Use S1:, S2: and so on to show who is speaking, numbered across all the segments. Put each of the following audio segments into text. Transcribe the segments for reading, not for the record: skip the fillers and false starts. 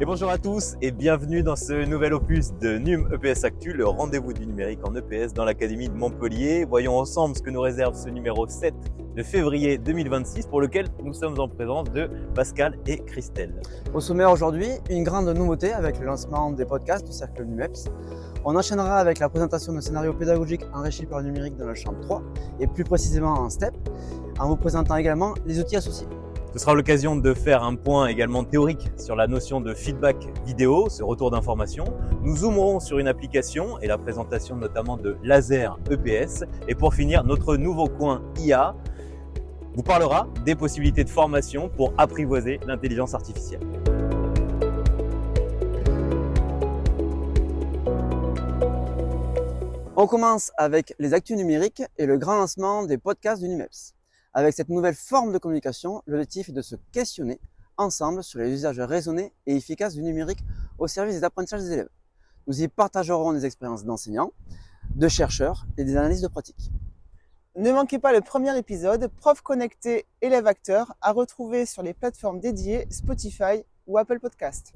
S1: Et bonjour à tous et bienvenue dans ce nouvel opus de NUM EPS Actu, le rendez-vous du numérique en EPS dans l'Académie de Montpellier. Voyons ensemble ce que nous réserve ce numéro 7 de février 2026 pour lequel nous sommes en présence de Pascal et Christelle.
S2: Au sommaire aujourd'hui, une grande nouveauté avec le lancement des podcasts du cercle NUMEPS. On enchaînera avec la présentation de scénarios pédagogiques enrichis par le numérique dans le champ 3 et plus précisément en STEP, en vous présentant également les outils associés.
S1: Ce sera l'occasion de faire un point également théorique sur la notion de feedback vidéo, ce retour d'information. Nous zoomerons sur une application et la présentation notamment de Laser EPS. Et pour finir, notre nouveau coin IA vous parlera des possibilités de formation pour apprivoiser l'intelligence artificielle.
S2: On commence avec les actus numériques et le grand lancement des podcasts du NUMEPS. Avec cette nouvelle forme de communication, l'objectif est de se questionner ensemble sur les usages raisonnés et efficaces du numérique au service des apprentissages des élèves. Nous y partagerons des expériences d'enseignants, de chercheurs et des analyses de pratique.
S3: Ne manquez pas le premier épisode, Prof connecté, élève acteur, à retrouver sur les plateformes dédiées Spotify ou Apple Podcast.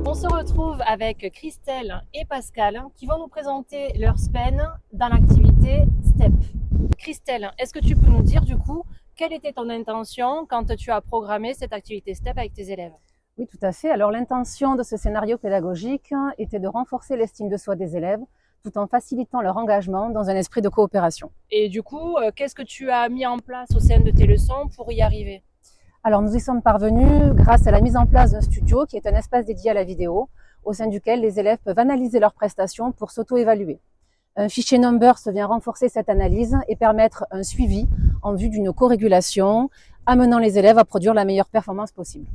S4: On se retrouve avec Christelle et Pascal qui vont nous présenter leur SPEN dans l'activité STEP. Christelle, est-ce que tu peux nous dire du coup quelle était ton intention quand tu as programmé cette activité STEP avec tes élèves?
S5: Oui, tout à fait. Alors l'intention de ce scénario pédagogique était de renforcer l'estime de soi des élèves tout en facilitant leur engagement dans un esprit de coopération.
S4: Et du coup, qu'est-ce que tu as mis en place au sein de tes leçons pour y arriver?
S5: Alors nous y sommes parvenus grâce à la mise en place d'un studio qui est un espace dédié à la vidéo au sein duquel les élèves peuvent analyser leurs prestations pour s'auto-évaluer. Un fichier Numbers vient renforcer cette analyse et permettre un suivi en vue d'une co-régulation, amenant les élèves à produire la meilleure performance possible.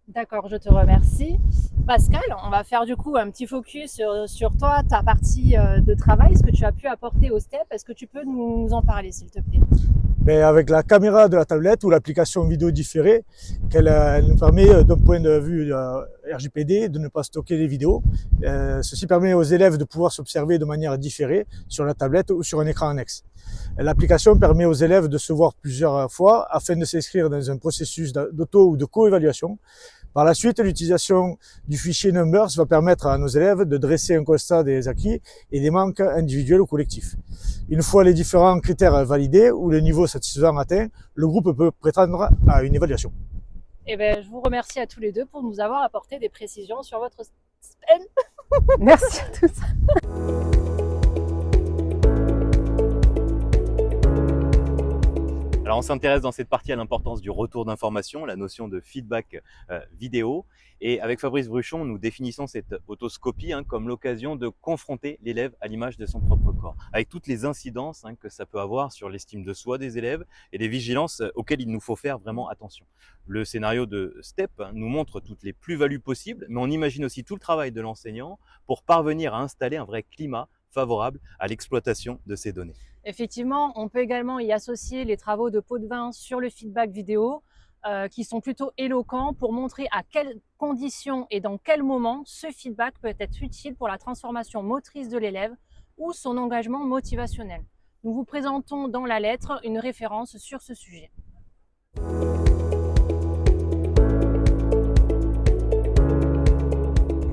S4: D'accord, je te remercie. Pascal, on va faire du coup un petit focus sur toi, ta partie de travail, ce que tu as pu apporter au STEP. Est-ce que tu peux nous en parler s'il te plaît?
S6: Avec la caméra de la tablette ou l'application vidéo différée, elle nous permet d'un point de vue RGPD de ne pas stocker les vidéos. Ceci permet aux élèves de pouvoir s'observer de manière différée sur la tablette ou sur un écran annexe. L'application permet aux élèves de se voir plusieurs fois afin de s'inscrire dans un processus d'auto ou de co-évaluation. Par la suite, l'utilisation du fichier Numbers va permettre à nos élèves de dresser un constat des acquis et des manques individuels ou collectifs. Une fois les différents critères validés ou le niveau satisfaisant atteint, le groupe peut prétendre à une évaluation.
S4: Je vous remercie à tous les deux pour nous avoir apporté des précisions sur votre SPEN.
S5: Merci à tous.
S1: Alors on s'intéresse dans cette partie à l'importance du retour d'information, la notion de feedback vidéo. Et avec Fabrice Bruchon, nous définissons cette autoscopie comme l'occasion de confronter l'élève à l'image de son propre corps, avec toutes les incidences que ça peut avoir sur l'estime de soi des élèves et les vigilances auxquelles il nous faut faire vraiment attention. Le scénario de STEP nous montre toutes les plus-values possibles, mais on imagine aussi tout le travail de l'enseignant pour parvenir à installer un vrai climat favorable à l'exploitation de ces données.
S4: Effectivement, on peut également y associer les travaux de Potvin sur le feedback vidéo qui sont plutôt éloquents pour montrer à quelles conditions et dans quel moment ce feedback peut être utile pour la transformation motrice de l'élève ou son engagement motivationnel. Nous vous présentons dans la lettre une référence sur ce sujet.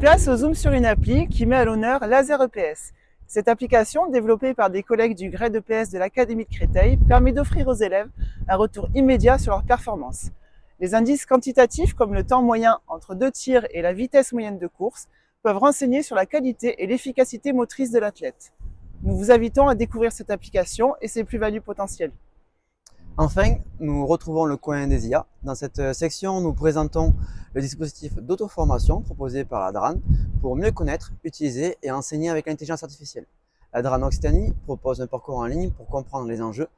S3: Place au zoom sur une appli qui met à l'honneur Laser EPS. Cette application, développée par des collègues du grade EPS de l'Académie de Créteil, permet d'offrir aux élèves un retour immédiat sur leur performance. Les indices quantitatifs comme le temps moyen entre 2 tirs et la vitesse moyenne de course peuvent renseigner sur la qualité et l'efficacité motrice de l'athlète. Nous vous invitons à découvrir cette application et ses plus-values potentielles.
S2: Enfin, nous retrouvons le coin des IA. Dans cette section, nous présentons le dispositif d'auto-formation proposé par la DRAN pour mieux connaître, utiliser et enseigner avec l'intelligence artificielle. La DRAN Occitanie propose un parcours en ligne pour comprendre les enjeux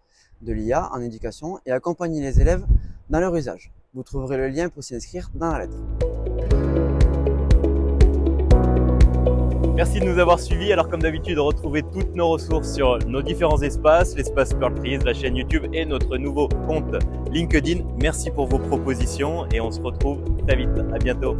S2: de l'IA en éducation et accompagner les élèves dans leur usage. Vous trouverez le lien pour s'y inscrire dans la lettre.
S1: Merci de nous avoir suivis. Alors comme d'habitude, retrouvez toutes nos ressources sur nos différents espaces, l'espace Pearltrees, la chaîne YouTube et notre nouveau compte LinkedIn. Merci pour vos propositions et on se retrouve très vite. À bientôt.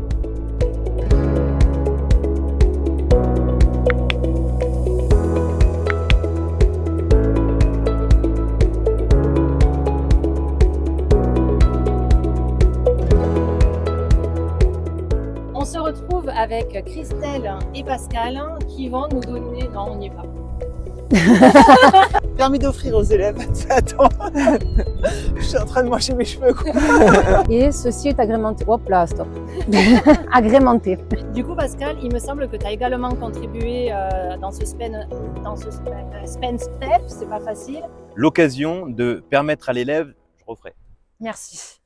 S4: avec Christelle et Pascal qui vont nous donner... Non, on n'y est pas.
S3: Permis d'offrir aux élèves. Attends, je suis en train de mâcher mes cheveux. Quoi.
S5: Et ceci est agrémenté. Hop là, stop. Agrémenté.
S4: Du coup, Pascal, il me semble que tu as également contribué dans ce Spend Step, c'est pas facile.
S1: L'occasion de permettre à l'élève, je referai.
S4: Merci.